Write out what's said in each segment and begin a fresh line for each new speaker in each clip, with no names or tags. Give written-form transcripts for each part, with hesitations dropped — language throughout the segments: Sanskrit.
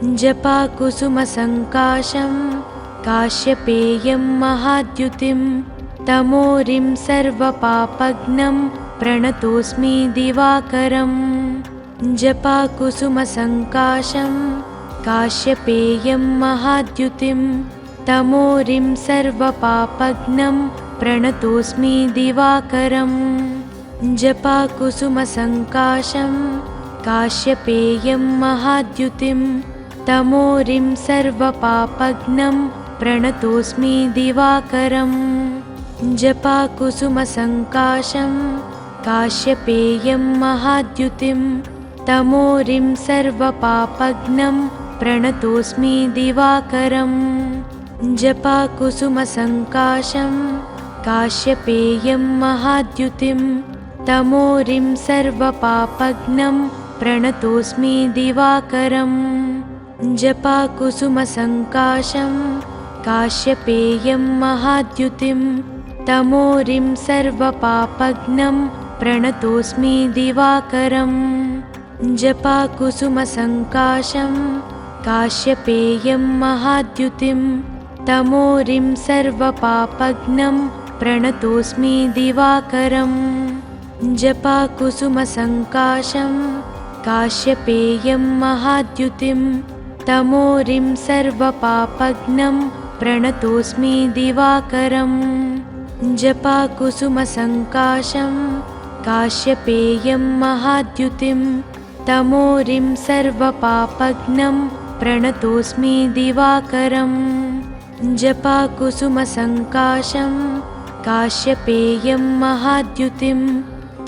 जपाकुसुमसङ्काशं काश्यपेयं महाद्युतिं तमोरिं सर्वपापघ्नं प्रणतोऽस्मि दिवाकरम् जपाकुसुमसङ्काशं काश्यपेयं महाद्युतिं तमोरिं सर्वपापघ्नं प्रणतोऽस्मि दिवाकरम् जपाकुसुमसङ्काशं काश्यपेयं महाद्युतिं तमोरिं सर्वपापघ्नं प्रणतोऽस्मि दिवाकरम् जपाकुसुमसङ्काशं काश्यपेयं महाद्युतिं तमोरिं सर्वपापघ्नं प्रणतोऽस्मि दिवाकरम् जपाकुसुमसङ्काशं काश्यपेयं महाद्युतिं तमोरिं सर्वपापघ्नं प्रणतोऽस्मि दिवाकरम् जपाकुसुमसङ्काशं काश्यपेयं महाद्युतिं तमोरिं सर्वपापघ्नं प्रणतोऽस्मि दिवाकरम् जपाकुसुमसङ्काशं काश्यपेयं महाद्युतिं तमोरिं सर्वपापघ्नं प्रणतोऽस्मि दिवाकरम् जपाकुसुमसङ्काशं काश्यपेयं महाद्युतिं तमोरिं सर्वपापघ्नं प्रणतोऽस्मि दिवाकरम् जपाकुसुमसङ्काशं काश्यपेयं महाद्युतिं तमोरिं सर्वपापघ्नं प्रणतोऽस्मि दिवाकरम् जपाकुसुमसङ्काशं काश्यपेयं महाद्युतिं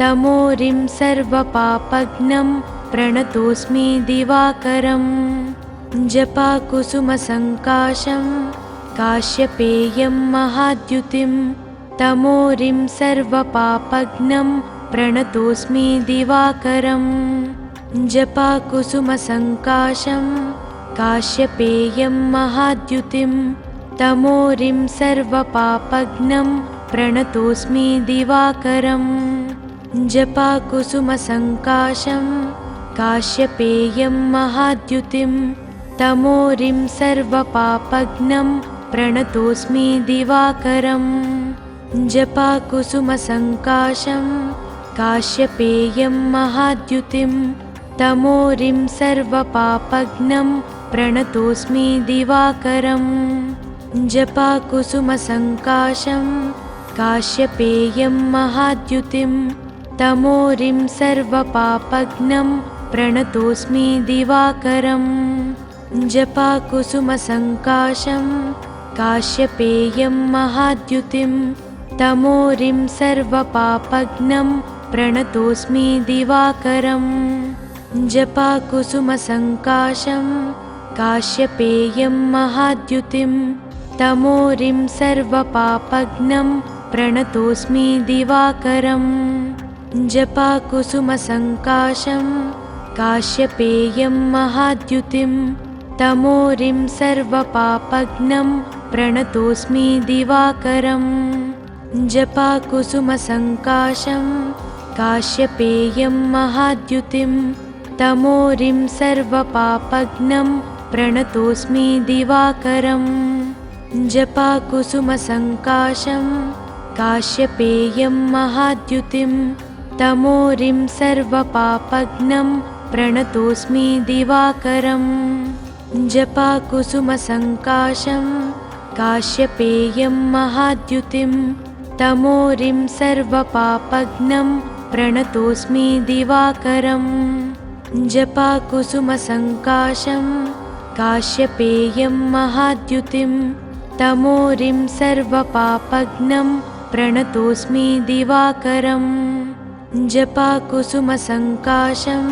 तमोरिं सर्वपापघ्नं प्रणतोऽस्मि दिवाकरम् जपाकुसुमसङ्काशं काश्यपेयं महाद्युतिं तमोरिं सर्वपापघ्नं प्रणतोऽस्मि दिवाकरम् जपाकुसुमसङ्काशं काश्यपेयं महाद्युतिं तमोरिं सर्वपापघ्नं प्रणतोऽस्मि दिवाकरम् जपाकुसुमसङ्काशं काश्यपेयं महाद्युतिं तमोरिं सर्वपापघ्नं प्रणतोऽस्मि दिवाकरम् जपाकुसुमसङ्काशं काश्यपेयं महाद्युतिं तमोरिं सर्वपापघ्नं प्रणतोऽस्मि दिवाकरम् जपाकुसुमसङ्काशं काश्यपेयं महाद्युतिं तमोरिं सर्वपापघ्नं प्रणतोऽस्मि दिवाकरम् जपाकुसुमसङ्काशं काश्यपेयं महाद्युतिं तमोरिं सर्वपापघ्नं प्रणतोऽस्मि दिवाकरम् जपाकुसुमसङ्काशं काश्यपेयं महाद्युतिं तमोरिं सर्वपापघ्नं प्रणतोऽस्मि दिवाकरम् जपाकुसुमसङ्काशं काश्यपेयं महाद्युतिं तमोरिं सर्वपापघ्नं प्रणतोऽस्मि दिवाकरम् जपाकुसुमसङ्काशं काश्यपेयं महाद्युतिं तमोरिं सर्वपापघ्नं प्रणतोऽस्मि दिवाकरम् जपाकुसुमसङ्काशं काश्यपेयं महाद्युतिं तमोरिं सर्वपापघ्नं प्रणतोऽस्मि दिवाकरम् जपाकुसुमसङ्काशं काश्यपेयं महाद्युतिं तमोरिं सर्वपापघ्नं प्रणतोऽस्मि दिवाकरम् जपाकुसुमसङ्काशं काश्यपेयं महाद्युतिं तमोरिं सर्वपापघ्नं प्रणतोऽस्मि दिवाकरम् जपाकुसुमसङ्काशं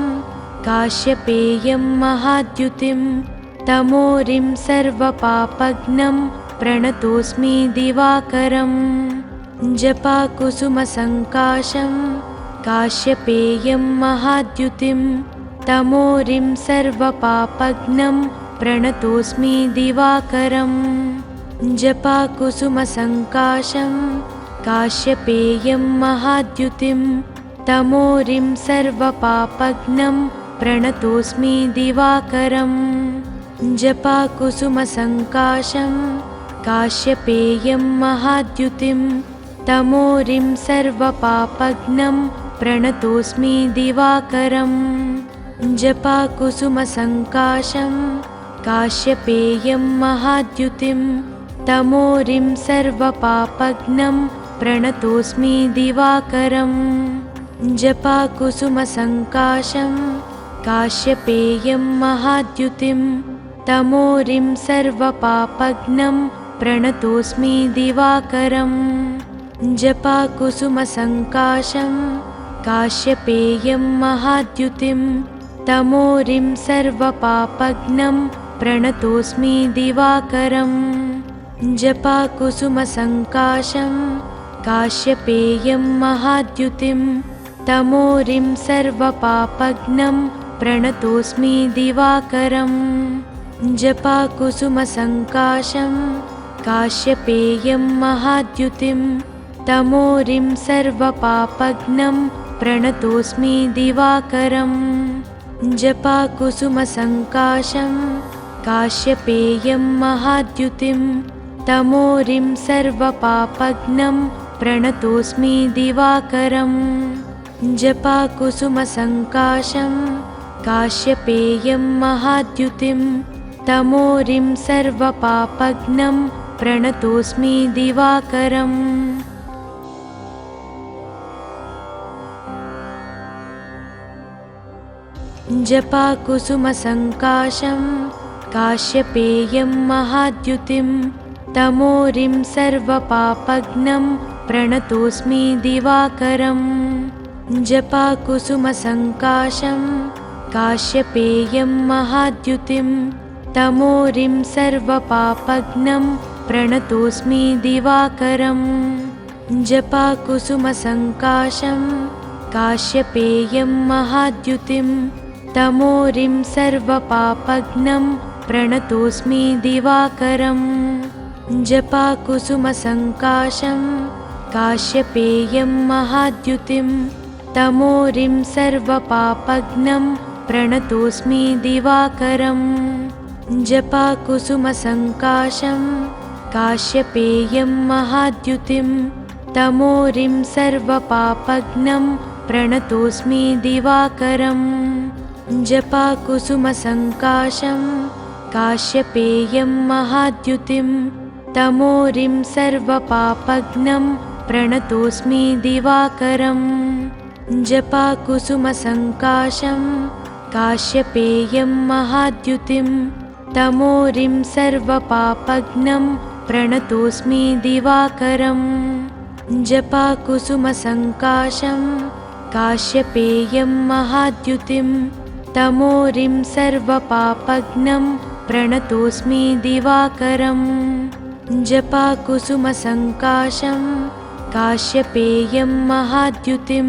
काश्यपेयं महाद्युतिं तमोरिं सर्वपापघ्नं प्रणतोऽस्मि दिवाकरम् जपाकुसुमसङ्काशं काश्यपेयं महाद्युतिं तमोरिं सर्वपापघ्नं प्रणतोऽस्मि दिवाकरम् जपाकुसुमसङ्काशं काश्यपेयं महाद्युतिं तमोरिं सर्वपापघ्नं प्रणतोऽस्मि दिवाकरम् जपाकुसुमसङ्काशं काश्यपेयं महाद्युतिं तमोरिं सर्वपापघ्नं प्रणतोऽस्मि दिवाकरम् जपाकुसुमसङ्काशं काश्यपेयं महाद्युतिं तमोरिं सर्वपापघ्नं प्रणतोऽस्मि दिवाकरम् जपाकुसुमसङ्काशं काश्यपेयं महाद्युतिं तमोरिं सर्वपापघ्नं प्रणतोऽस्मि दिवाकरम् जपाकुसुमसङ्काशं काश्यपेयं महाद्युतिं तमोरिं सर्वपापघ्नं प्रणतोऽस्मि दिवाकरम् जपाकुसुमसङ्काशं काश्यपेयं महाद्युतिं तमोरिं सर्वपापघ्नं प्रणतोऽस्मि दिवाकरम् जपाकुसुमसङ्काशं काश्यपेयं महाद्युतिं तमोरिं सर्वपापघ्नं प्रणतोऽस्मि दिवाकरम् जपाकुसुमसङ्काशं काश्यपेयं महाद्युतिं तमोरिं सर्वपापघ्नं प्रणतोऽस्मि दिवाकरम् जपाकुसुमसङ्काशं काश्यपेयं महाद्युतिं तमोरिं सर्वपापघ्नं प्रणतोऽस्मि दिवाकरम् जपाकुसुमसङ्काशं काश्यपेयं महाद्युतिं तमोरिं सर्वपापघ्नं प्रणतोऽस्मि दिवाकरम् जपाकुसुमसङ्काशं काश्यपेयं महाद्युतिं तमोरिं सर्वपापघ्नं प्रणतोऽस्मि दिवाकरम् जपाकुसुमसङ्काशं काश्यपेयं महाद्युतिं तमोरिं सर्वपापघ्नं प्रणतोऽस्मि दिवाकरम् जपाकुसुमसङ्काशं काश्यपेयं महाद्युतिं तमोरिं सर्वपापघ्नं प्रणतोऽस्मि दिवाकरम् जपाकुसुमसङ्काशं काश्यपेयं महाद्युतिं तमोरिं सर्वपापघ्नं प्रणतोऽस्मि दिवाकरम् जपाकुसुमसङ्काशं काश्यपेयं महाद्युतिं तमोरिं सर्वपापघ्नं प्रणतोऽस्मि दिवाकरम् जपाकुसुमसङ्काशं काश्यपेयं महाद्युतिं तमोरिं सर्वपापघ्नं प्रणतोऽस्मि दिवाकरम् जपाकुसुमसङ्काशं काश्यपेयं महाद्युतिं तमोरिं सर्वपापघ्नं प्रणतोऽस्मि दिवाकरम् जपाकुसुमसङ्काशं काश्यपेयं महाद्युतिं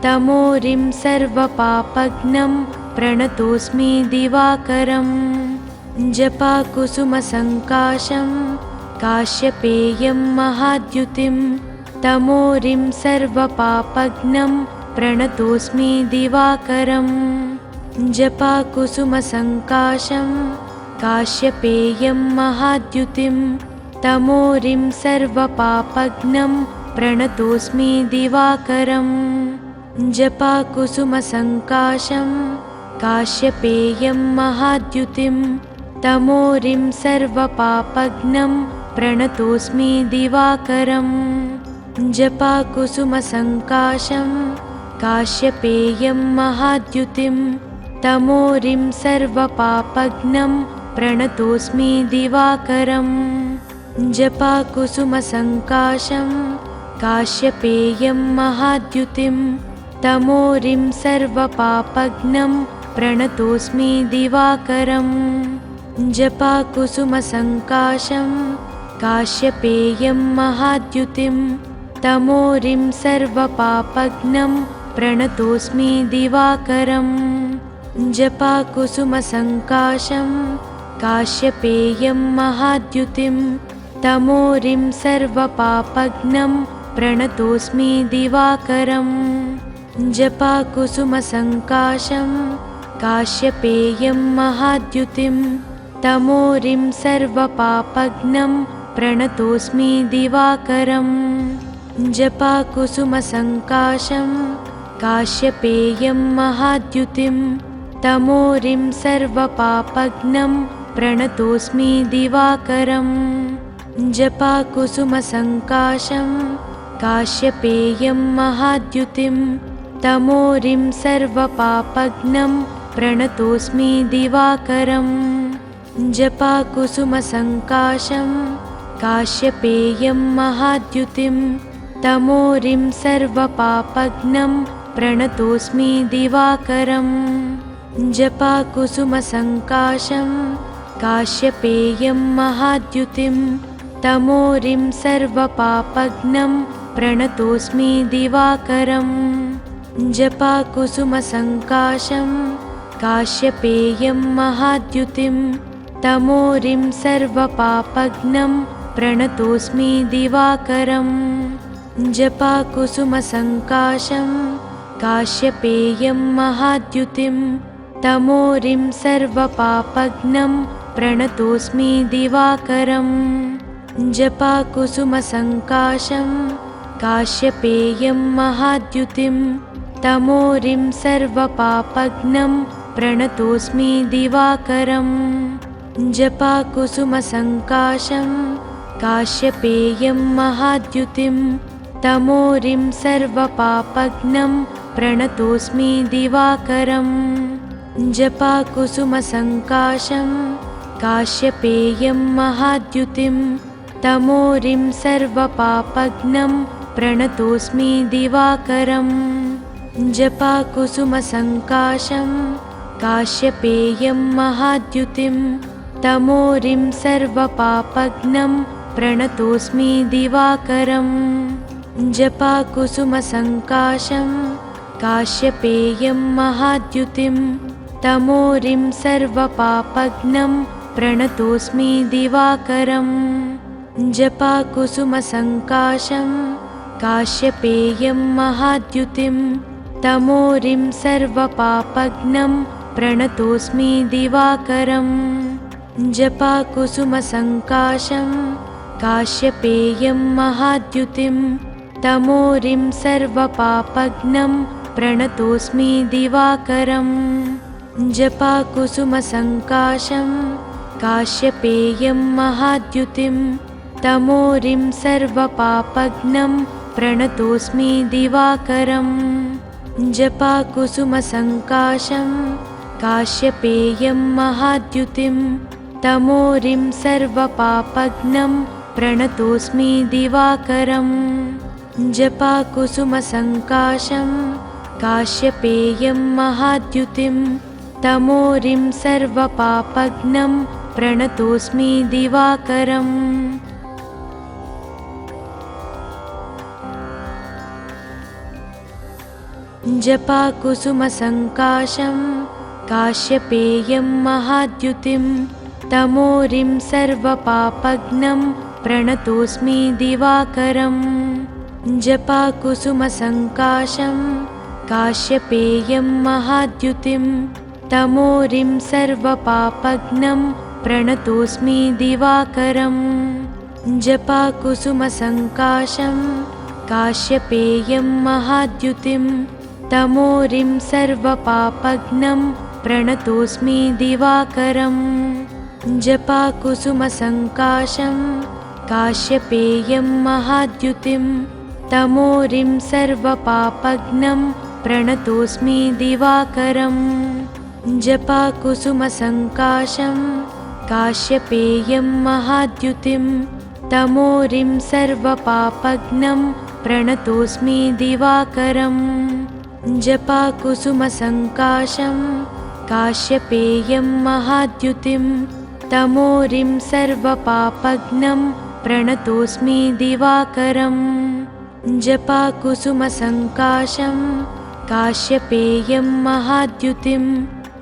तमोरिं सर्वपापघ्नं प्रणतोऽस्मि दिवाकरम् जपाकुसुमसङ्काशं काश्यपेयं महाद्युतिं तमोरिं सर्वपापघ्नं प्रणतोऽस्मि दिवाकरम् जपाकुसुमसङ्काशं काश्यपेयं महाद्युतिं तमोरिं सर्वपापघ्नं प्रणतोऽस्मि दिवाकरम् जपाकुसुमसङ्काशं काश्यपेयं महाद्युतिं तमोरिं सर्वपापघ्नं प्रणतोऽस्मि दिवाकरम् जपाकुसुमसङ्काशं काश्यपेयं महाद्युतिं तमोरिं सर्वपापघ्नं प्रणतोऽस्मि दिवाकरम् जपाकुसुमसङ्काशं काश्यपेयं महाद्युतिं तमोरिं सर्वपापघ्नं प्रणतोऽस्मि दिवाकरम् जपाकुसुमसङ्काशं काश्यपेयं महाद्युतिं तमोरिं सर्वपापघ्नं प्रणतोऽस्मि दिवाकरम् जपाकुसुमसङ्काशं काश्यपेयं महाद्युतिं तमोरिं सर्वपापघ्नं प्रणतोऽस्मि दिवाकरम् जपाकुसुमसङ्काशं काश्यपेयं महाद्युतिं तमोरिं सर्वपापघ्नं प्रणतोऽस्मि दिवाकरम्। जपाकुसुमसङ्काशं काश्यपेयं महाद्युतिं तमोरिं सर्वपापघ्नं प्रणतोऽस्मि दिवाकरम्। जपाकुसुमसङ्काशं काश्यपेयं महाद्युतिं तमोरिं सर्वपापघ्नं प्रणतोऽस्मि दिवाकरम्। जपाकुसुमसङ्काशं काश्यपेयं महाद्युतिं तमोरिं सर्वपापघ्नं प्रणतोऽस्मि दिवाकरम्। जपाकुसुमसङ्काशं काश्यपेयं महाद्युतिं तमोरिं सर्वपापघ्नं प्रणतोऽस्मि दिवाकरम्। जपाकुसुमसङ्काशं काश्यपेयं महाद्युतिं तमोरिं सर्वपापघ्नं प्रणतोऽस्मि दिवाकरम्। जपाकुसुमसङ्काशं काश्यपेयं महाद्युतिं तमोरिं सर्वपापघ्नं प्रणतोऽस्मि दिवाकरम्। जपाकुसुमसङ्काशं काश्यपेयं महाद्युतिं तमोरिं सर्वपापघ्नं प्रणतोऽस्मि दिवाकरम्। जपाकुसुमसङ्काशं काश्यपेयं महाद्युतिं तमोरिं सर्वपापघ्नं प्रणतोऽस्मि दिवाकरम्। जपाकुसुमसङ्काशं काश्यपेयं महाद्युतिं तमोरिं सर्वपापघ्नं प्रणतोऽस्मि दिवाकरम्। जपाकुसुमसङ्काशं काश्यपेयं महाद्युतिं तमोरिं सर्वपापघ्नं प्रणतोऽस्मि दिवाकरम्। जपाकुसुमसङ्काशं काश्यपेयं महाद्युतिं तमोरिं सर्वपापघ्नं प्रणतोऽस्मि दिवाकरम्। जपाकुसुमसङ्काशं काश्यपेयं महाद्युतिं तमोरिं सर्वपापघ्नं प्रणतोऽस्मि दिवाकरम्। जपाकुसुमसङ्काशं काश्यपेयं महाद्युतिं तमोरिं सर्वपापघ्नं प्रणतोऽस्मि दिवाकरम्। जपाकुसुमसङ्काशं काश्यपेयं महाद्युतिं तमोरिं सर्वपापघ्नं प्रणतोऽस्मि दिवाकरम्। जपाकुसुमसङ्काशं काश्यपेयं महाद्युतिं तमोरिं सर्वपापघ्नं प्रणतोऽस्मि दिवाकरम्। जपाकुसुमसङ्काशं काश्यपेयं महाद्युतिं तमोरिं सर्वपापघ्नं प्रणतोऽस्मि दिवाकरम्। जपाकुसुमसङ्काशं काश्यपेयं महाद्युतिं तमोरिं सर्वपापघ्नं प्रणतोऽस्मि दिवाकरम्। जपाकुसुमसङ्काशं काश्यपेयं महाद्युतिं तमोरिं सर्वपापघ्नं प्रणतोऽस्मि दिवाकरम्। जपाकुसुमसङ्काशं काश्यपेयं महाद्युतिं तमोरिं सर्वपापघ्नं प्रणतोऽस्मि दिवाकरम्। जपाकुसुमसङ्काशं काश्यपेयं महाद्युतिं तमोरिं सर्वपापघ्नं प्रणतोऽस्मि दिवाकरम्। जपाकुसुमसङ्काशं काश्यपेयं महाद्युतिं तमोरिं सर्वपापघ्नं प्रणतोऽस्मि दिवाकरम्। जपाकुसुमसङ्काशं काश्यपेयं महाद्युतिं तमोरिं सर्वपापघ्नं प्रणतोऽस्मि दिवाकरम्। जपाकुसुमसङ्काशं काश्यपेयं महाद्युतिं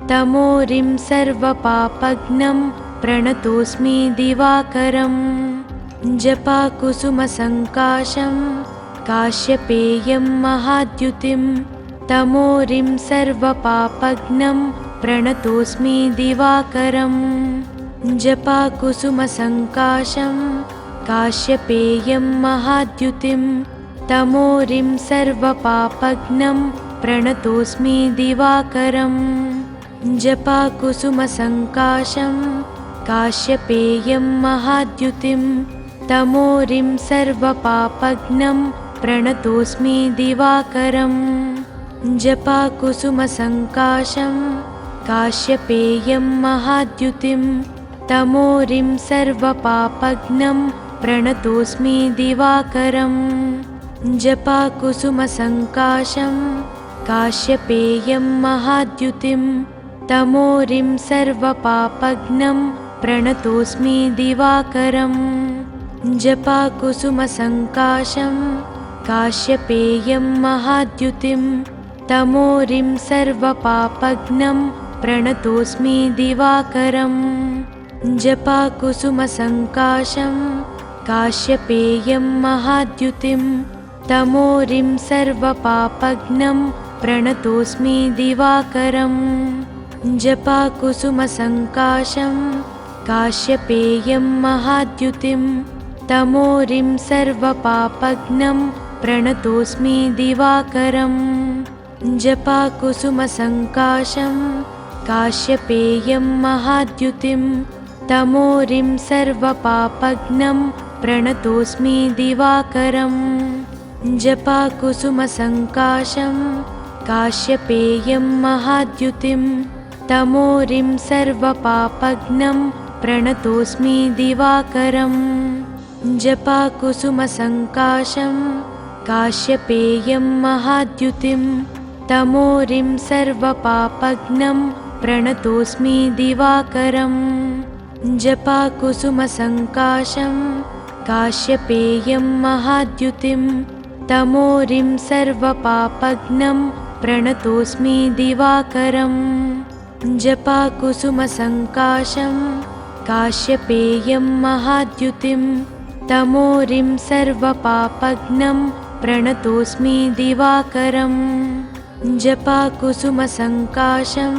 तमोरिं सर्वपापघ्नं प्रणतोऽस्मि दिवाकरम्। जपाकुसुमसङ्काशं काश्यपेयं महाद्युतिं तमोरिं सर्वपापघ्नं प्रणतोऽस्मि दिवाकरम्। जपाकुसुमसङ्काशं काश्यपेयं महाद्युतिं तमोरिं सर्वपापघ्नं प्रणतोऽस्मि दिवाकरम् जपाकुसुमसङ्काशं काश्यपेयं महाद्युतिं तमोरिं सर्वपापघ्नं प्रणतोऽस्मि दिवाकरम् जपाकुसुमसङ्काशं काश्यपेयं महाद्युतिं तमोरिं सर्वपापघ्नं प्रणतोऽस्मि दिवाकरम् जपाकुसुमसङ्काशं काश्यपेयं महाद्युतिं तमोरिं सर्वपापघ्नं प्रणतोऽस्मि दिवाकरम् जपाकुसुमसङ्काशं काश्यपेयं महाद्युतिं तमोरिं सर्वपापघ्नं प्रणतोऽस्मि दिवाकरम् जपाकुसुमसङ्काशं काश्यपेयं महाद्युतिं तमोरिं सर्वपापघ्नं प्रणतोऽस्मि दिवाकरम् जपाकुसुमसङ्काशं काश्यपेयं महाद्युतिं तमोरिं सर्वपापघ्नं प्रणतोऽस्मि दिवाकरम् जपाकुसुमसङ्काशं काश्यपेयं महाद्युतिं तमोरिं सर्वपापघ्नं प्रणतोऽस्मि दिवाकरम् जपाकुसुमसङ्काशं काश्यपेयं महाद्युतिं तमोरिं सर्वपापघ्नं प्रणतोऽस्मि दिवाकरम् जपाकुसुमसङ्काशं काश्यपेयं महाद्युतिं तमोरिं सर्वपापघ्नं प्रणतोऽस्मि दिवाकरम् जपाकुसुमसङ्काशं काश्यपेयं महाद्युतिं तमोरिं सर्वपापघ्नं प्रणतोऽस्मि दिवाकरम् जपाकुसुमसङ्काशं काश्यपेयं महाद्युतिं तमोरिं सर्वपापघ्नं प्रणतोऽस्मि दिवाकरम् जपाकुसुमसङ्काशं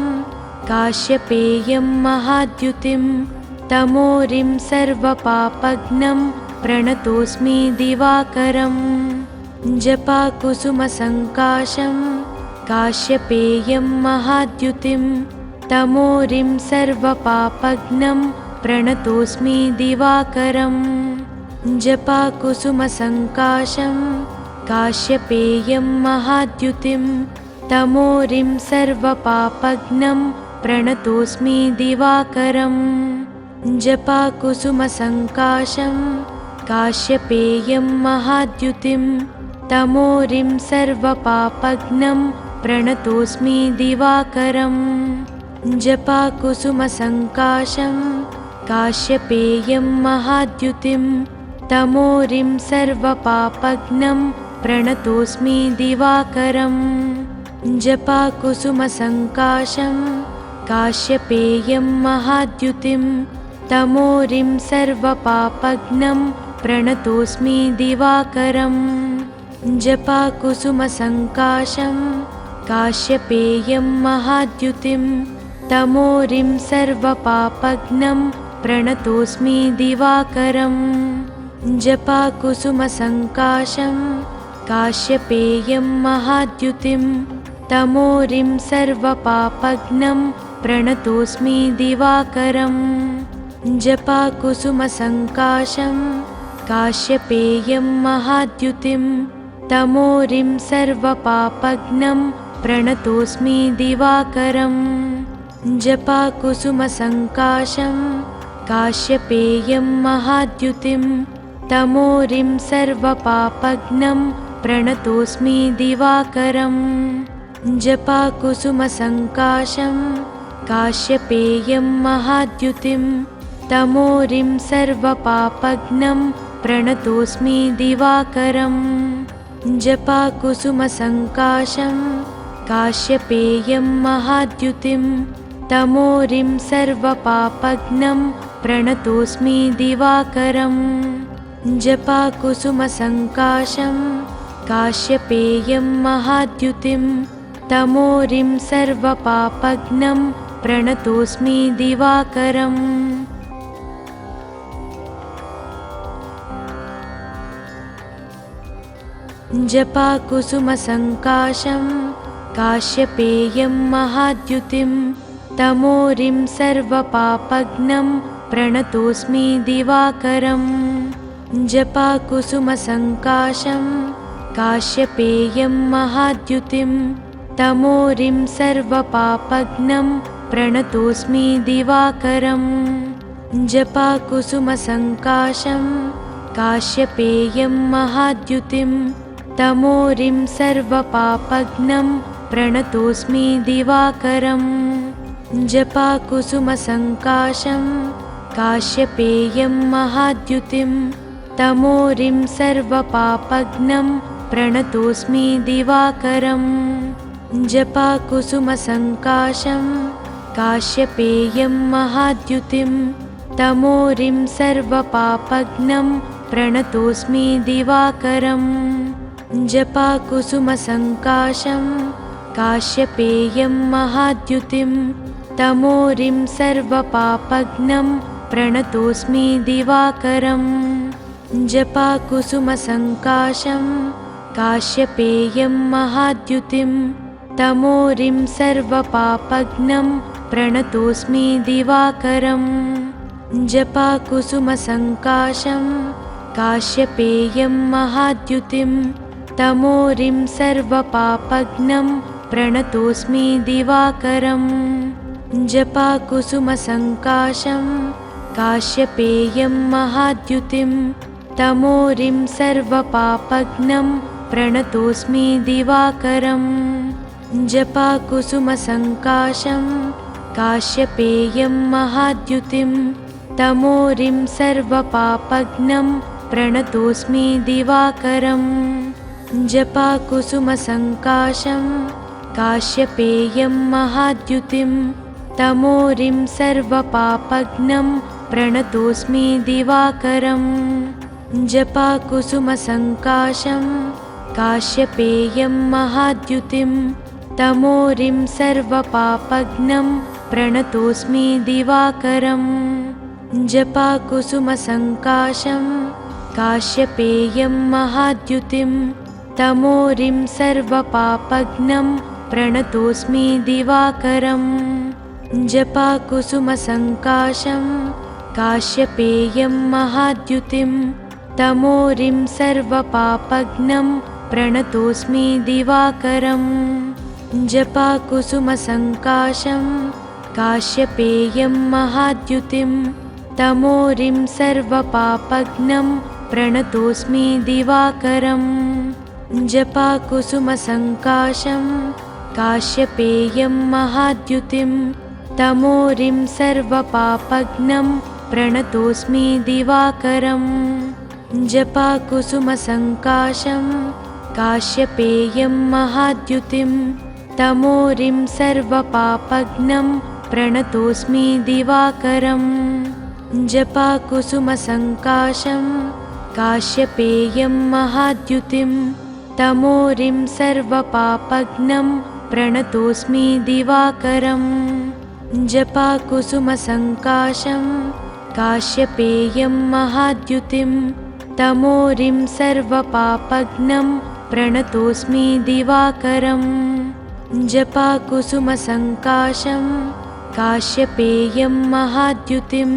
काश्यपेयं महाद्युतिं तमोरिं सर्वपापघ्नं प्रणतोऽस्मि दिवाकरम् जपाकुसुमसङ्काशं काश्यपेयं महाद्युतिं तमोरिं सर्वपापघ्नं प्रणतोऽस्मि दिवाकरम् जपाकुसुमसङ्काशं काश्यपेयं महाद्युतिं तमोरिं सर्वपापघ्नं प्रणतोऽस्मि दिवाकरम् जपाकुसुमसङ्काशं काश्यपेयं महाद्युतिं तमोरिं सर्वपापघ्नं प्रणतोऽस्मि दिवाकरम् जपाकुसुमसङ्काशं काश्यपेयं महाद्युतिं तमोरिं सर्वपापघ्नं प्रणतोऽस्मि दिवाकरम् जपाकुसुमसङ्काशं काश्यपेयं महाद्युतिं तमोरिं सर्वपापघ्नं प्रणतोऽस्मि दिवाकरम् जपाकुसुमसङ्काशं काश्यपेयं महाद्युतिं तमोरिं सर्वपापघ्नं प्रणतोऽस्मि दिवाकरम् जपाकुसुमसङ्काशं काश्यपेयं महाद्युतिं तमोरिं सर्वपापघ्नं प्रणतोऽस्मि दिवाकरम् जपाकुसुमसङ्काशं काश्यपेयं महाद्युतिं तमोरिं सर्वपापघ्नं प्रणतोऽस्मि दिवाकरम् जपाकुसुमसङ्काशं काश्यपेयं महाद्युतिं तमोरिं सर्वपापघ्नं प्रणतोऽस्मि दिवाकरम् जपाकुसुमसङ्काशं काश्यपेयं महाद्युतिं तमोरिं सर्वपापघ्नं प्रणतोऽस्मि दिवाकरम् जपाकुसुमसङ्काशं काश्यपेयं महाद्युतिं तमोरिं सर्वपापघ्नं प्रणतोऽस्मि दिवाकरम् जपाकुसुमसङ्काशं काश्यपेयं महाद्युतिं तमोरिं सर्वपापघ्नं प्रणतोऽस्मि दिवाकरम् जपाकुसुमसङ्काशं काश्यपेयं महाद्युतिं तमोरिं सर्वपापघ्नं प्रणतोऽस्मि दिवाकरम् जपाकुसुमसङ्काशं काश्यपेयं महाद्युतिं तमोरिं सर्वपापघ्नं प्रणतोऽस्मि दिवाकरम् जपाकुसुमसङ्काशं काश्यपेयं महाद्युतिं तमोरिं सर्वपापघ्नं प्रणतोऽस्मि दिवाकरम् जपाकुसुमसङ्काशं काश्यपेयं महाद्युतिं तमोरिं सर्वपापघ्नं प्रणतोऽस्मि दिवाकरम् जपाकुसुमसङ्काशं काश्यपेयं महाद्युतिं तमोरिं सर्वपापघ्नं प्रणतोऽस्मि दिवाकरम् जपाकुसुमसङ्काशं काश्यपेयं महाद्युतिं तमोरिं सर्वपापघ्नं प्रणतोऽस्मि दिवाकरम् जपाकुसुमसङ्काशं काश्यपेयं महाद्युतिं तमोरिं सर्वपापघ्नं प्रणतोऽस्मि दिवाकरम् जपाकुसुमसङ्काशं काश्यपेयं महाद्युतिं तमोरिं सर्वपापघ्नं प्रणतोऽस्मि दिवाकरम् जपाकुसुमसङ्काशं काश्यपेयं महाद्युतिं तमोरिं सर्वपापघ्नं प्रणतोऽस्मि दिवाकरम् जपाकुसुमसङ्काशं काश्यपेयं महाद्युतिं तमोरिं सर्वपापघ्नं प्रणतोऽस्मि दिवाकरम् जपाकुसुमसङ्काशं काश्यपेयं महाद्युतिं तमोरिं सर्वपापघ्नं प्रणतोऽस्मि दिवाकरम् जपाकुसुमसङ्काशं काश्यपेयं महाद्युतिं तमोरिं सर्वपापघ्नं प्रणतोऽस्मि दिवाकरम् जपाकुसुमसङ्काशं काश्यपेयं महाद्युतिं तमोरिं सर्वपापघ्नं प्रणतोऽस्मि दिवाकरम् जपाकुसुमसङ्काशं काश्यपेयं महाद्युतिं तमोरिं सर्वपापघ्नं प्रणतोऽस्मि दिवाकरम् जपाकुसुमसङ्काशं काश्यपेयं महाद्युतिं तमोरिं सर्वपापघ्नं प्रणतोऽस्मि दिवाकरम् जपाकुसुमसङ्काशं काश्यपेयं महाद्युतिं तमोरिं सर्वपापघ्नं प्रणतोऽस्मि दिवाकरम् जपाकुसुमसङ्काशं काश्यपेयं महाद्युतिं तमोरिं सर्वपापघ्नं प्रणतोऽस्मि दिवाकरम् जपाकुसुमसङ्काशं काश्यपेयं महाद्युतिं तमोरिं सर्वपापघ्नं प्रणतोऽस्मि दिवाकरम् जपाकुसुमसङ्काशं काश्यपेयं महाद्युतिं तमोरिं सर्वपापघ्नं प्रणतोऽस्मि दिवाकरम् जपाकुसुमसङ्काशं काश्यपेयं महाद्युतिं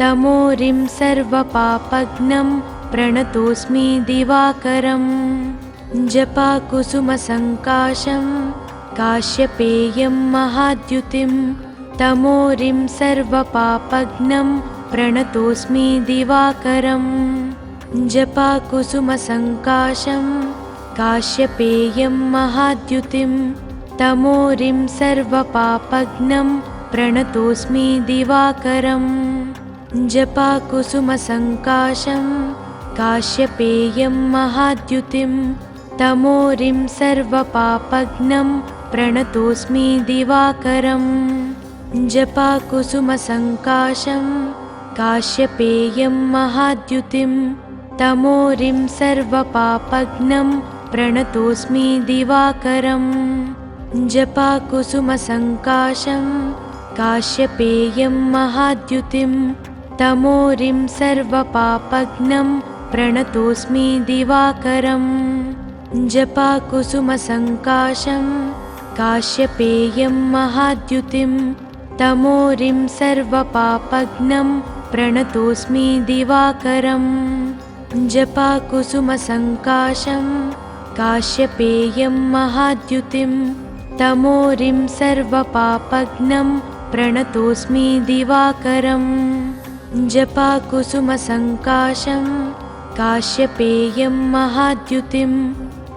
तमोरिं सर्वपापघ्नं प्रणतोऽस्मि दिवाकरम् जपाकुसुमसङ्काशं काश्यपेयं महाद्युतिं तमोरिं सर्वपापघ्नं प्रणतोऽस्मि दिवाकरम् जपाकुसुमसङ्काशं काश्यपेयं महाद्युतिं तमोरिं सर्वपापघ्नं प्रणतोऽस्मि दिवाकरम् जपाकुसुमसङ्काशं काश्यपेयं महाद्युतिं तमोरिं सर्वपापघ्नं प्रणतोऽस्मि दिवाकरम् जपाकुसुमसङ्काशं काश्यपेयं महाद्युतिं तमोरिं सर्वपापघ्नं प्रणतोऽस्मि दिवाकरम् जपाकुसुमसङ्काशं काश्यपेयं महाद्युतिं तमोरिं सर्वपापघ्नं प्रणतोऽस्मि दिवाकरम् जपाकुसुमसङ्काशं काश्यपेयं महाद्युतिं तमोरिं सर्वपापघ्नं प्रणतोऽस्मि दिवाकरम् जपाकुसुमसङ्काशं काश्यपेयं महाद्युतिं तमोरिं सर्वपापघ्नं प्रणतोऽस्मि दिवाकरम् जपाकुसुमसङ्काशं काश्यपेयं महाद्युतिं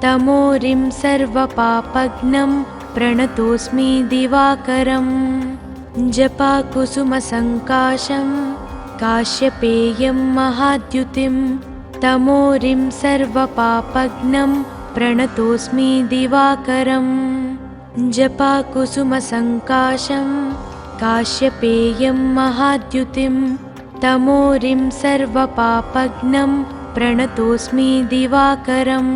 तमोरिं सर्वपापघ्नं प्रणतोऽस्मि दिवाकरम् जपाकुसुमसङ्काशं काश्यपेयं महाद्युतिं तमोरिं सर्वपापघ्नं प्रणतोऽस्मि दिवाकरम् जपाकुसुमसङ्काशं काश्यपेयं महाद्युतिं तमोरिं सर्वपापघ्नं प्रणतोऽस्मि दिवाकरम्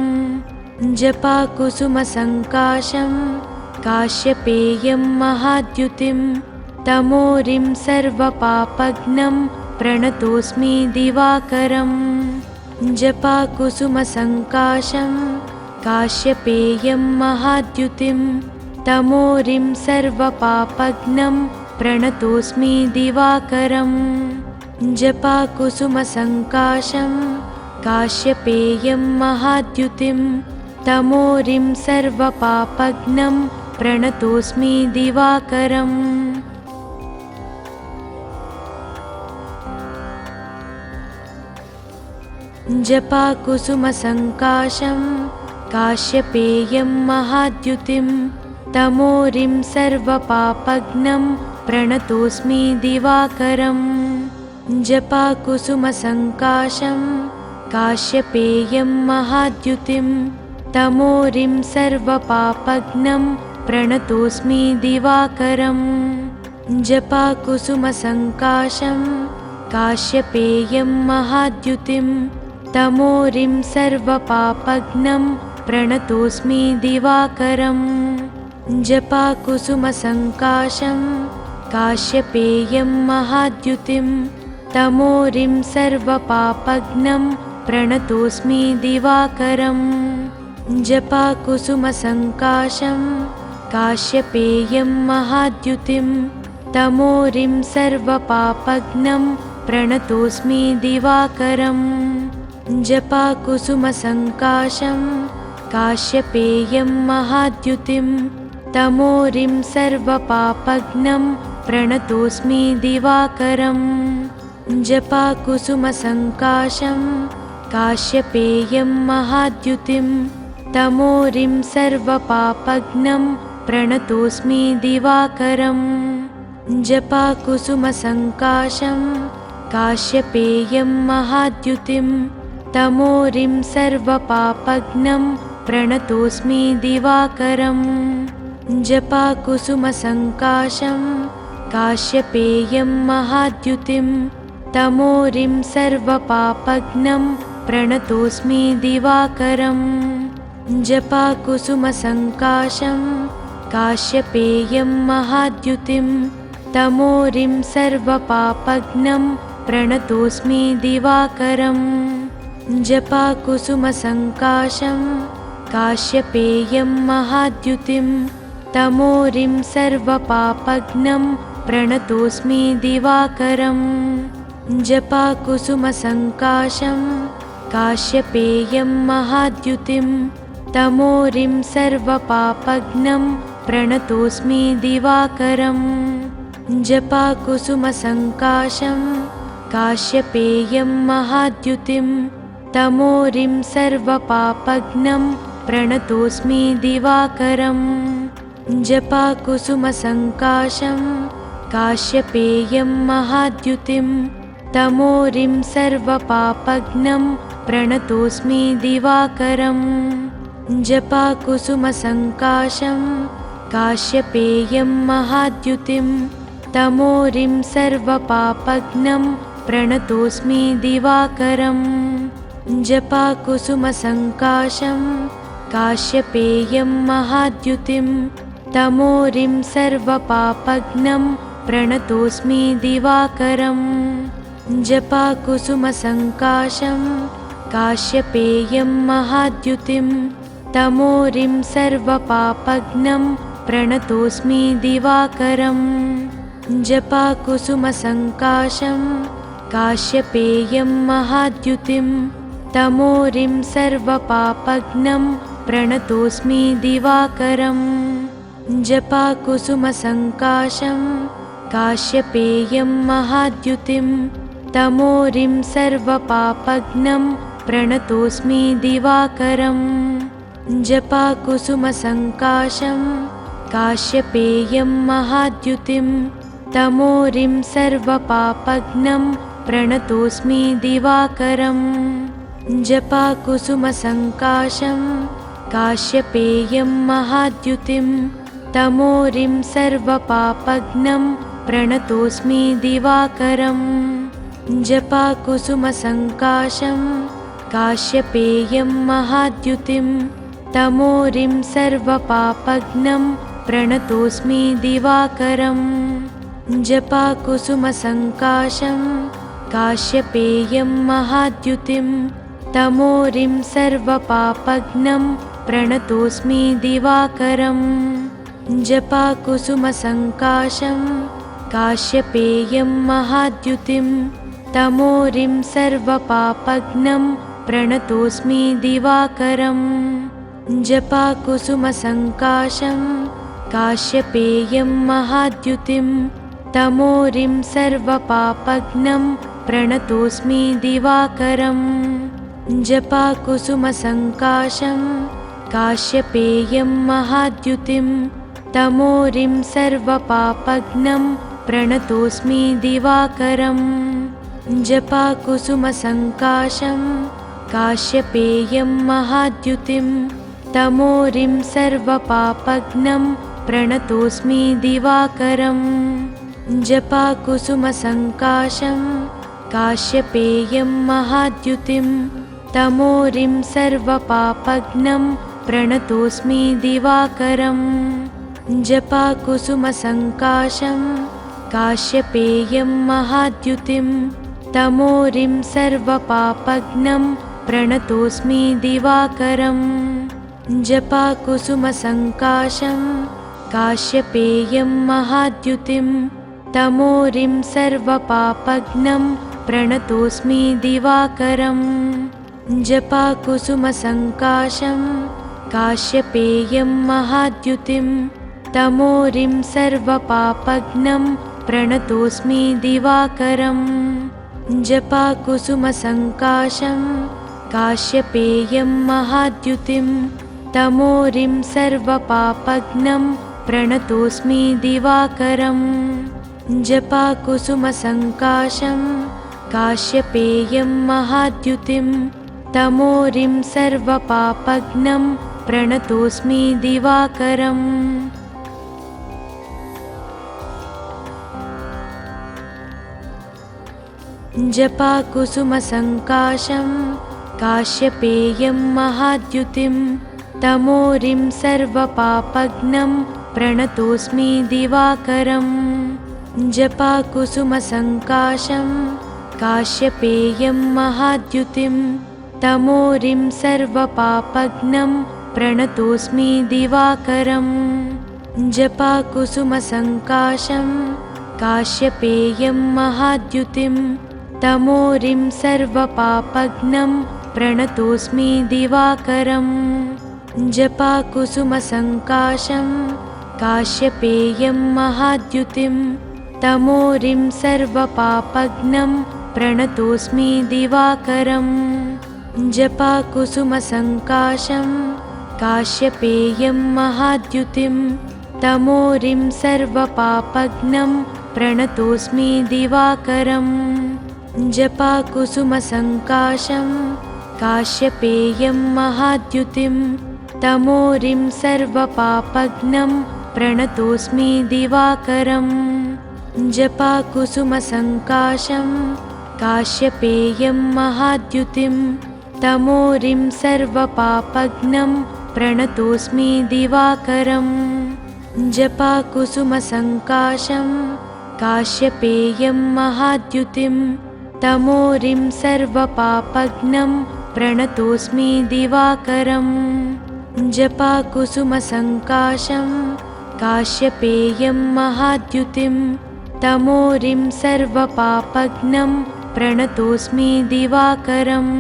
जपाकुसुमसङ्काशं काश्यपेयं महाद्युतिं तमोरिं सर्वपापघ्नं प्रणतोऽस्मि दिवाकरम् जपाकुसुमसङ्काशं काश्यपेयं महाद्युतिं तमोरिं सर्वपापघ्नं प्रणतोऽस्मि दिवाकरम् जपाकुसुमसङ्काशं काश्यपेयं महाद्युतिं तमोरिं सर्वपापघ्नं प्रणतोऽस्मि दिवाकरम् जपाकुसुमसङ्काशं काश्यपेयं महाद्युतिं तमोरिं सर्वपापघ्नं प्रणतोऽस्मि दिवाकरम् जपाकुसुमसङ्काशं काश्यपेयं महाद्युतिं तमोरिं सर्वपापघ्नं प्रणतोऽस्मि दिवाकरम् जपाकुसुमसङ्काशं काश्यपेयं महाद्युतिं तमोरिं सर्वपापघ्नं प्रणतोऽस्मि दिवाकरम् जपाकुसुमसङ्काशं काश्यपेयं महाद्युतिं तमोरिं सर्वपापघ्नं प्रणतोऽस्मि दिवाकरम् जपाकुसुमसङ्काशं काश्यपेयं महाद्युतिं तमोरिं सर्वपापघ्नं प्रणतोऽस्मि दिवाकरम् जपाकुसुमसङ्काशं काश्यपेयं महाद्युतिं तमोरिं सर्वपापघ्नं प्रणतोऽस्मि दिवाकरम् जपाकुसुमसङ्काशं काश्यपेयं महाद्युतिं तमोरिं सर्वपापघ्नं प्रणतोऽस्मि दिवाकरम् जपाकुसुमसङ्काशं काश्यपेयं महाद्युतिं तमोरिं सर्वपापघ्नं प्रणतोऽस्मि दिवाकरम् जपाकुसुमसङ्काशं काश्यपेयं महाद्युतिं तमोरिं सर्वपापघ्नं प्रणतोऽस्मि दिवाकरम् जपाकुसुमसङ्काशं काश्यपेयं महाद्युतिं तमोरिं सर्वपापघ्नं प्रणतोऽस्मि दिवाकरम् जपाकुसुमसङ्काशं काश्यपेयं महाद्युतिं तमोरिं सर्वपापघ्नं प्रणतोऽस्मि दिवाकरम् जपाकुसुमसङ्काशं काश्यपेयं महाद्युतिं तमोरिं सर्वपापघ्नं प्रणतोऽस्मि दिवाकरम् जपाकुसुमसङ्काशं काश्यपेयं महाद्युतिं तमोरिं सर्वपापघ्नं प्रणतोऽस्मि दिवाकरम् जपाकुसुमसङ्काशं काश्यपेयं महाद्युतिं तमोरिं सर्वपापघ्नं प्रणतोऽस्मि दिवाकरम् जपाकुसुमसङ्काशं काश्यपेयं महाद्युतिं तमोरिं सर्वपापघ्नं प्रणतोऽस्मि दिवाकरम् जपाकुसुमसङ्काशं काश्यपेयं महाद्युतिं तमोरिं सर्वपापघ्नं प्रणतोऽस्मि दिवाकरम् जपाकुसुमसङ्काशं काश्यपेयं महाद्युतिं तमोरिं सर्वपापघ्नं प्रणतोऽस्मि दिवाकरम् जपाकुसुमसङ्काशं काश्यपेयं महाद्युतिं तमोरिं सर्वपापघ्नं प्रणतोऽस्मि दिवाकरम् जपाकुसुमसङ्काशं काश्यपेयं महाद्युतिं तमोरिं सर्वपापघ्नं प्रणतोऽस्मि दिवाकरम् जपाकुसुमसङ्काशं काश्यपेयं महाद्युतिं तमोरिं सर्वपापघ्नं प्रणतोऽस्मि दिवाकरम् जपाकुसुमसङ्काशं काश्यपेयं महाद्युतिं तमोरिं सर्वपापघ्नं प्रणतोऽस्मि दिवाकरम् जपाकुसुमसङ्काशं काश्यपेयं महाद्युतिं तमोरिं सर्वपापघ्नं प्रणतोऽस्मि दिवाकरम् जपाकुसुमसङ्काशं काश्यपेयं महाद्युतिं तमोरिं सर्वपापघ्नं प्रणतोऽस्मि दिवाकरम् जपाकुसुमसङ्काशं काश्यपेयं महाद्युतिं तमोरिं सर्वपापघ्नं प्रणतोऽस्मि दिवाकरम् जपाकुसुमसङ्काशं काश्यपेयं महाद्युतिं तमोरिं सर्वपापघ्नं प्रणतोऽस्मि दिवाकरम् जपाकुसुमसङ्काशं काश्यपेयं महाद्युतिं तमोरिं सर्वपापघ्नं प्रणतोऽस्मि दिवाकरम् जपाकुसुमसङ्काशं काश्यपेयं महाद्युतिं तमोरिं सर्वपापघ्नं प्रणतोऽस्मि दिवाकरम् जपाकुसुमसङ्काशं काश्यपेयं महाद्युतिं तमोरिं सर्वपापघ्नं प्रणतोऽस्मि दिवाकरम् जपाकुसुमसङ्काशं काश्यपेयं महाद्युतिं तमोरिं सर्वपापघ्नं प्रणतोऽस्मि दिवाकरम् जपाकुसुमसङ्काशं काश्यपेयं महाद्युतिं तमोरिं सर्वपापघ्नं प्रणतोऽस्मि दिवाकरम् जपाकुसुमसङ्काशं काश्यपेयं महाद्युतिं तमोरिं सर्वपापघ्नं प्रणतोऽस्मि दिवाकरम् जपाकुसुमसङ्काशं काश्यपेयं महाद्युतिं तमोरिं सर्वपापघ्नं प्रणतोऽस्मि दिवाकरम् जपाकुसुमसङ्काशं काश्यपेयं महाद्युतिं तमोरिं सर्वपापघ्नं प्रणतोऽस्मि दिवाकरम् जपाकुसुमसङ्काशं काश्यपेयं महाद्युतिं तमोरिं सर्वपापघ्नं प्रणतोऽस्मि दिवाकरम् जपाकुसुमसङ्काशं काश्यपेयं महाद्युतिं तमोरिं सर्वपापघ्नं प्रणतोऽस्मि दिवाकरम् जपाकुसुमसङ्काशं काश्यपेयं महाद्युतिं तमोरिं सर्वपापघ्नं प्रणतोऽस्मि दिवाकरम् जपाकुसुमसङ्काशं काश्यपेयं महाद्युतिं तमोरिं सर्वपापघ्नं प्रणतोऽस्मि दिवाकरम् जपाकुसुमसङ्काशं काश्यपेयं महाद्युतिं तमोरिं सर्वपापघ्नं प्रणतोऽस्मि दिवाकरम् जपाकुसुमसङ्काशं काश्यपेयं महाद्युतिं तमोरिं सर्वपापघ्नं प्रणतोऽस्मि दिवाकरम् जपाकुसुमसङ्काशं काश्यपेयं महाद्युतिं तमोरिं सर्वपापघ्नं प्रणतोऽस्मि दिवाकरम् जपाकुसुमसङ्काशं काश्यपेयं महाद्युतिं तमोरिं सर्वपापघ्नं प्रणतोऽस्मि दिवाकरम् जपाकुसुमसङ्काशं काश्यपेयं महाद्युतिं तमोरिं सर्वपापघ्नं प्रणतोऽस्मि दिवाकरम्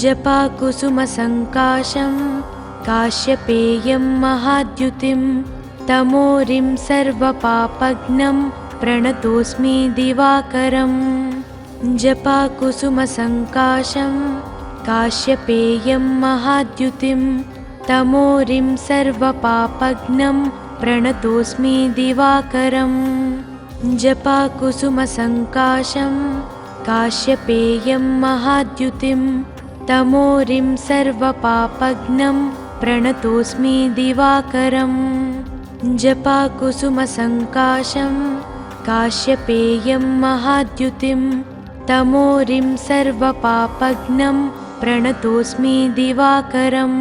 जपाकुसुमसङ्काशं काश्यपेयं महाद्युतिं तमोरिं सर्वपापघ्नं प्रणतोऽस्मि दिवाकरम् जपाकुसुमसङ्काशं काश्यपेयं महाद्युतिं तमोरिं सर्वपापघ्नं प्रणतोऽस्मि दिवाकरम् जपाकुसुमसङ्काशं काश्यपेयं महाद्युतिं तमोरिं सर्वपापघ्नं प्रणतोऽस्मि दिवाकरम् जपाकुसुमसङ्काशं काश्यपेयं महाद्युतिं तमोरिं सर्वपापघ्नं प्रणतोऽस्मि दिवाकरम्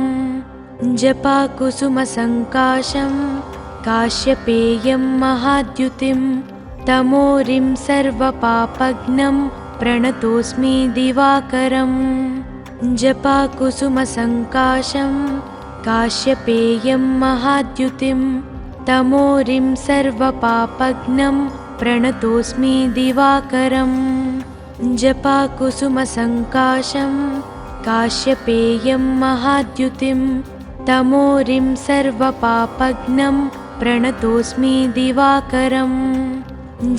जपाकुसुमसङ्काशं काश्यपेयं महाद्युतिं तमोरिं सर्वपापघ्नं प्रणतोऽस्मि दिवाकरम् जपाकुसुमसङ्काशं काश्यपेयं महाद्युतिं तमोरिं सर्वपापघ्नं प्रणतोऽस्मि दिवाकरम् जपाकुसुमसङ्काशं काश्यपेयं महाद्युतिं तमोरिं सर्वपापघ्नं प्रणतोऽस्मि दिवाकरम्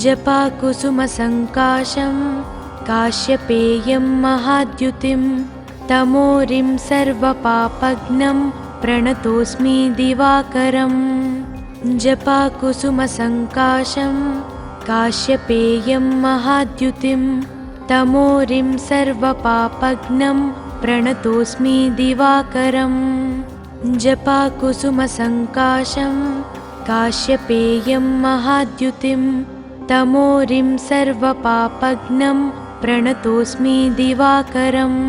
जपाकुसुमसङ्काशं काश्यपेयं महाद्युतिं तमोरिं सर्वपापघ्नं प्रणतोऽस्मि दिवाकरम् जपाकुसुमसङ्काशं काश्यपेयं महाद्युतिं तमोरिं सर्वपापघ्नं प्रणतोऽस्मि दिवाकरम् जपाकुसुमसङ्काशं काश्यपेयं महाद्युतिं तमोरिं सर्वपापघ्नं प्रणतोऽस्मि दिवाकरम्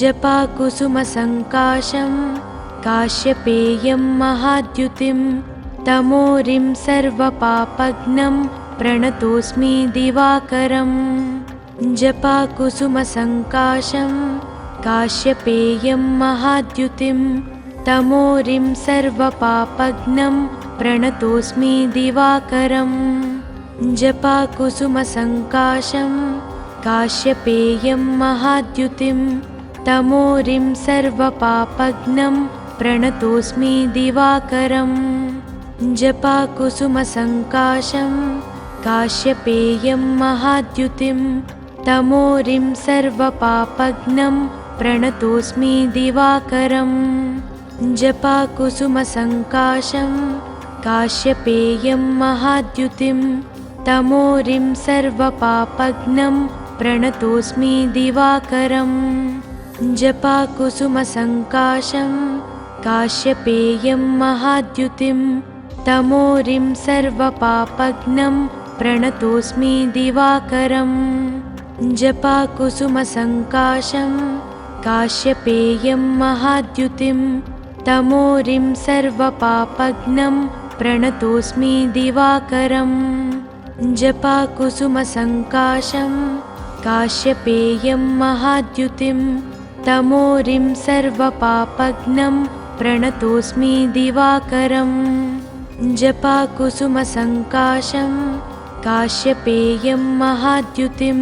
जपाकुसुमसङ्काशं काश्यपेयं महाद्युतिं तमोरिं सर्वपापघ्नं प्रणतोऽस्मि दिवाकरम् जपाकुसुमसङ्काशं काश्यपेयं महाद्युतिं तमोरिं सर्वपापघ्नं प्रणतोऽस्मि दिवाकरम् जपाकुसुमसङ्काशं काश्यपेयं महाद्युतिं तमोरिं सर्वपापघ्नं प्रणतोऽस्मि दिवाकरम् जपाकुसुमसङ्काशं काश्यपेयं महाद्युतिं तमोरिं सर्वपापघ्नं प्रणतोऽस्मि दिवाकरम् जपाकुसुमसङ्काशं काश्यपेयं महाद्युतिं तमोरिं सर्वपापघ्नं प्रणतोऽस्मि दिवाकरम् जपाकुसुमसङ्काशं काश्यपेयं महाद्युतिं तमोरिं सर्वपापघ्नं प्रणतोऽस्मि दिवाकरम् जपाकुसुमसङ्काशं काश्यपेयं महाद्युतिं तमोरिं सर्वपापघ्नं प्रणतोऽस्मि दिवाकरम् जपाकुसुमसङ्काशं काश्यपेयं महाद्युतिं तमोरिं सर्वपापघ्नं प्रणतोऽस्मि दिवाकरम् जपाकुसुमसङ्काशं काश्यपेयं महाद्युतिं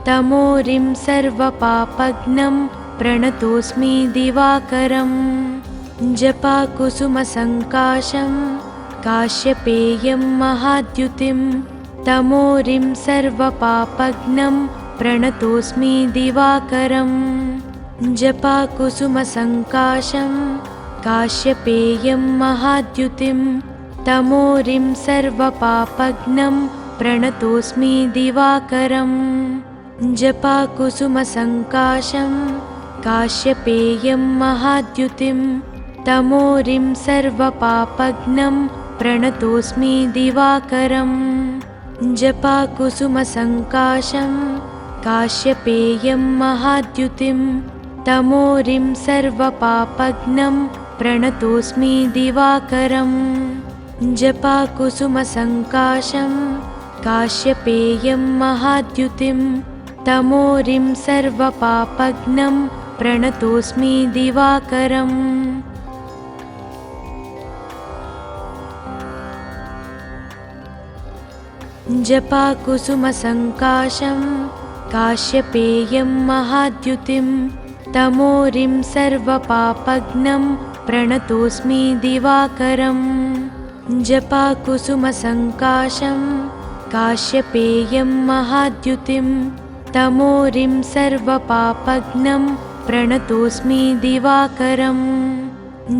तमोरिं सर्वपापघ्नं प्रणतोऽस्मि दिवाकरम् जपाकुसुमसङ्काशं काश्यपेयं महाद्युतिं तमोरिं सर्वपापघ्नं प्रणतोऽस्मि दिवाकरम् जपाकुसुमसङ्काशं काश्यपेयं महाद्युतिं तमोरिं सर्वपापघ्नं प्रणतोऽस्मि दिवाकरम् जपाकुसुमसङ्काशं काश्यपेयं महाद्युतिं तमोरिं सर्वपापघ्नं प्रणतोऽस्मि दिवाकरम् जपाकुसुमसङ्काशं काश्यपेयं महाद्युतिं तमोरिं सर्वपापघ्नं प्रणतोऽस्मि दिवाकरम् जपाकुसुमसङ्काशं काश्यपेयं महाद्युतिं तमोरिं सर्वपापघ्नं प्रणतोऽस्मि दिवाकरम् जपाकुसुमसङ्काशं काश्यपेयं महाद्युतिं तमोरिं सर्वपापघ्नं प्रणतोऽस्मि दिवाकरम् जपाकुसुमसङ्काशं काश्यपेयं महाद्युतिं तमोरिं सर्वपापघ्नं प्रणतोऽस्मि दिवाकरम्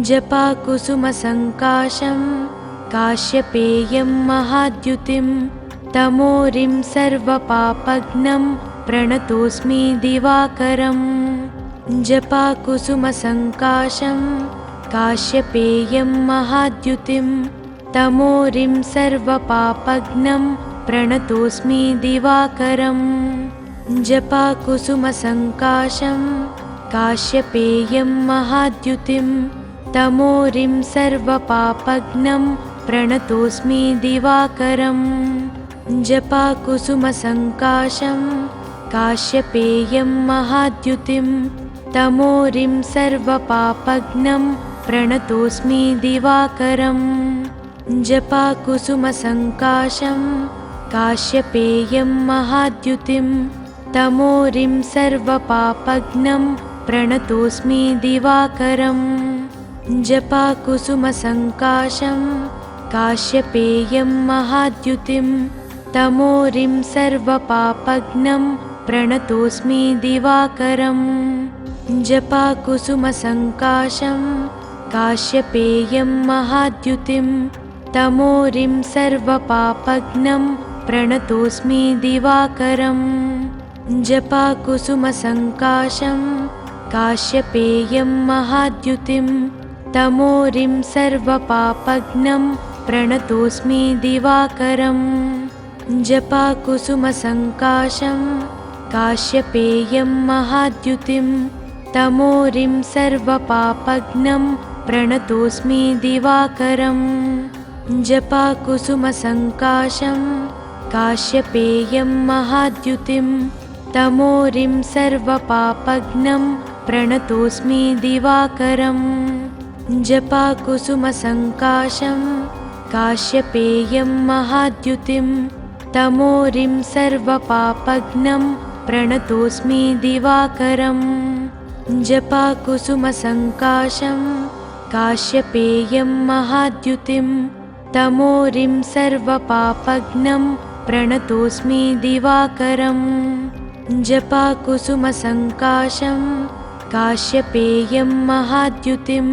जपाकुसुमसङ्काशं काश्यपेयं महाद्युतिं तमोरिं सर्वपापघ्नं प्रणतोऽस्मि दिवाकरम् जपाकुसुमसङ्काशं काश्यपेयं महाद्युतिं तमोरिं सर्वपापघ्नं प्रणतोऽस्मि दिवाकरम् जपाकुसुमसङ्काशं काश्यपेयं महाद्युतिं तमोरिं सर्वपापघ्नं प्रणतोऽस्मि दिवाकरम् जपाकुसुमसङ्काशं काश्यपेयं महाद्युतिं तमोरिं सर्वपापघ्नं प्रणतोऽस्मि दिवाकरम् जपाकुसुमसङ्काशं काश्यपेयं महाद्युतिं तमोरिं सर्वपापघ्नं प्रणतोऽस्मि दिवाकरम् जपाकुसुमसङ्काशं काश्यपेयं महाद्युतिं तमोरिं सर्वपापघ्नं प्रणतोऽस्मि दिवाकरम् जपाकुसुमसङ्काशं काश्यपेयं महाद्युतिं तमोरिं सर्वपापघ्नं प्रणतोऽस्मि दिवाकरम् जपाकुसुमसङ्काशं काश्यपेयं महाद्युतिं तमोरिं सर्वपापघ्नं प्रणतोऽस्मि दिवाकरम् जपाकुसुमसङ्काशं काश्यपेयं महाद्युतिं तमोरिं सर्वपापघ्नं प्रणतोऽस्मि दिवाकरम् जपाकुसुमसङ्काशं काश्यपेयं महाद्युतिं तमोरिं सर्वपापघ्नं प्रणतोऽस्मि दिवाकरम् जपाकुसुमसङ्काशं काश्यपेयं महाद्युतिं तमोरिं सर्वपापघ्नं प्रणतोऽस्मि दिवाकरम् जपाकुसुमसङ्काशं काश्यपेयं महाद्युतिं तमोरिं सर्वपापघ्नं प्रणतोऽस्मि दिवाकरम् जपाकुसुमसङ्काशं काश्यपेयं महाद्युतिं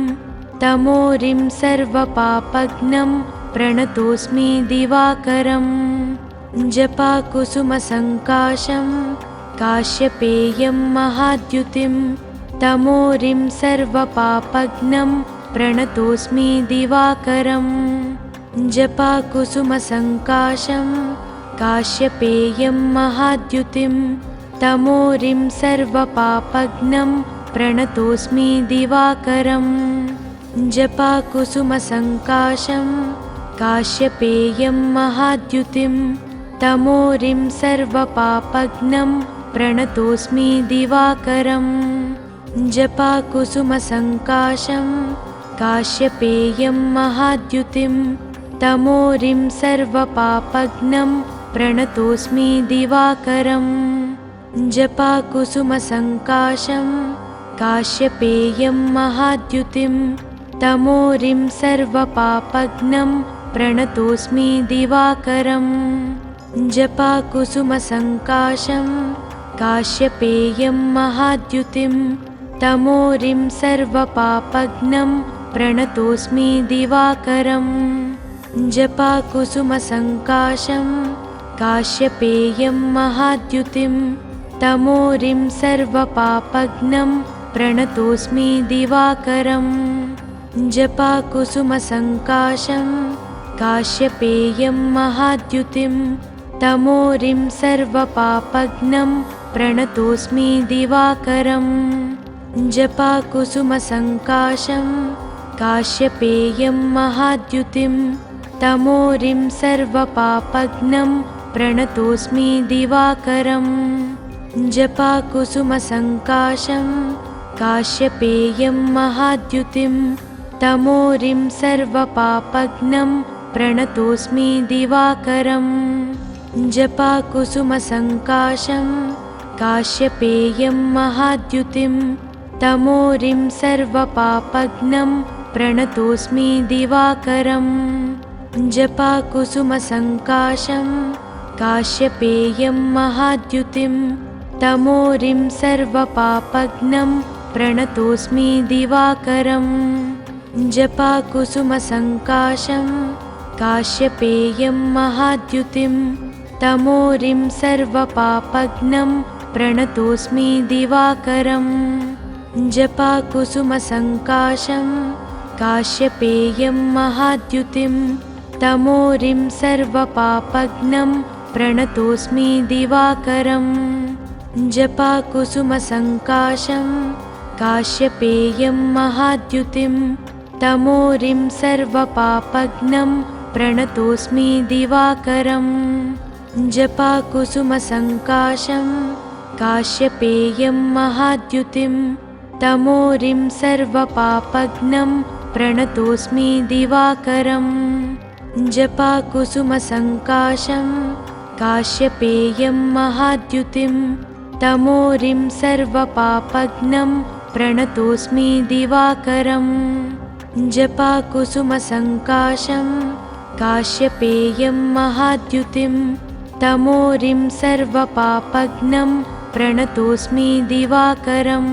तमोरिं सर्वपापघ्नं प्रणतोऽस्मि दिवाकरम् जपाकुसुमसङ्काशं काश्यपेयं महाद्युतिं तमोरिं सर्वपापघ्नं प्रणतोऽस्मि दिवाकरम् जपाकुसुमसङ्काशं काश्यपेयं महाद्युतिं तमोरिं सर्वपापघ्नं प्रणतोऽस्मि दिवाकरम् जपाकुसुमसङ्काशं काश्यपेयं महाद्युतिं तमोरिं सर्वपापघ्नं प्रणतोऽस्मि दिवाकरम् जपाकुसुमसङ्काशं काश्यपेयं महाद्युतिं तमोरिं सर्वपापघ्नं प्रणतोऽस्मि दिवाकरम् जपाकुसुमसङ्काशं काश्यपेयं महाद्युतिं तमोरिं सर्वपापघ्नं प्रणतोऽस्मि दिवाकरम् जपाकुसुमसङ्काशं काश्यपेयं महाद्युतिं तमोरिं सर्वपापघ्नं प्रणतोऽस्मि दिवाकरम् जपाकुसुमसङ्काशं काश्यपेयं महाद्युतिं तमोरिं सर्वपापघ्नं प्रणतोऽस्मि दिवाकरम् जपाकुसुमसङ्काशं काश्यपेयं महाद्युतिं तमोरिं सर्वपापघ्नं प्रणतोऽस्मि दिवाकरम् जपाकुसुमसङ्काशं काश्यपेयं महाद्युतिं तमोरिं सर्वपापघ्नं प्रणतोऽस्मि दिवाकरम् जपाकुसुमसङ्काशं काश्यपेयं महाद्युतिं तमोरिं सर्वपापघ्नं प्रणतोऽस्मि दिवाकरम् जपाकुसुमसङ्काशं काश्यपेयं महाद्युतिं तमोरिं सर्वपापघ्नं प्रणतोऽस्मि दिवाकरम् जपाकुसुमसङ्काशं काश्यपेयं महाद्युतिं तमोरिं सर्वपापघ्नं प्रणतोऽस्मि दिवाकरम् जपाकुसुमसङ्काशं काश्यपेयं महाद्युतिं तमोरिं सर्वपापघ्नं प्रणतोऽस्मि दिवाकरम् जपाकुसुमसङ्काशं काश्यपेयं महाद्युतिं तमोरिं सर्वपापघ्नं प्रणतोऽस्मि दिवाकरम् जपाकुसुमसङ्काशं काश्यपेयं महाद्युतिं तमोरिं सर्वपापघ्नं प्रणतोऽस्मि दिवाकरम् जपाकुसुमसङ्काशं काश्यपेयं महाद्युतिं तमोरिं सर्वपापघ्नं प्रणतोऽस्मि दिवाकरम् जपाकुसुमसङ्काशं काश्यपेयं महाद्युतिं तमोरिं सर्वपापघ्नं प्रणतोऽस्मि दिवाकरम् जपाकुसुमसङ्काशं काश्यपेयं महाद्युतिं तमोरिं सर्वपापघ्नं प्रणतोऽस्मि दिवाकरम्